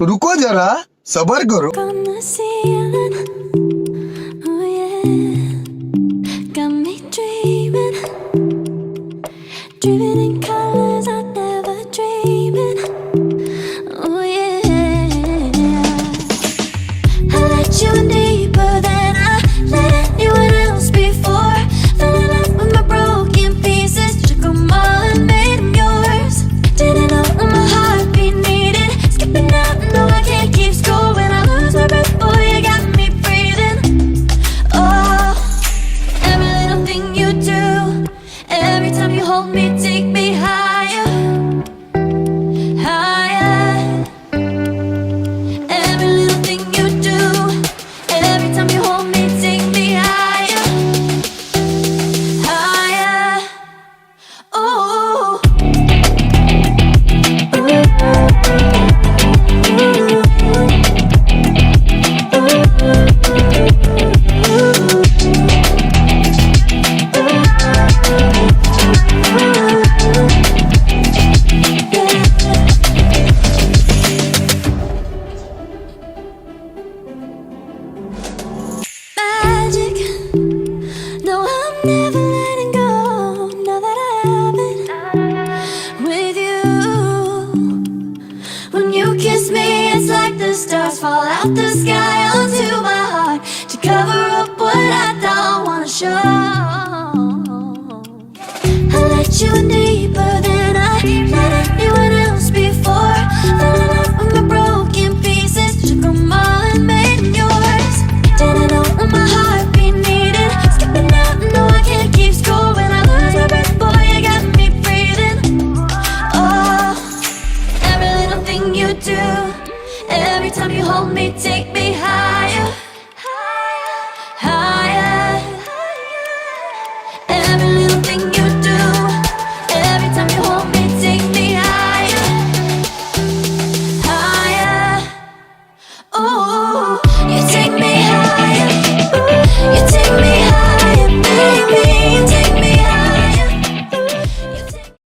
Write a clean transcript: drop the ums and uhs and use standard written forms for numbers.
रुको जरा, सबर करो। on the ceiling. Oh yeah, got me dreaming, dreaming in colors I never dreamed. Oh yeah, I let you in deeper than I let anyone else before. Fell in love with my broken pieces, took 'em all and made 'em yours. Didn't know what my heartbeat needed, skipping out, no I can't keep score. When I lose my breath, boy, you got me breathing. Oh, every little thing you do, every time you hold me, take me higher, higher. Every little thing you do, every time you hold me, take me higher, higher. Oh. Magic. No, I'm never letting go. Now that I have it with you. When you kiss me, it's like the stars fall out the sky onto my heart to cover up what I don't wanna show. I let you in deeper than I let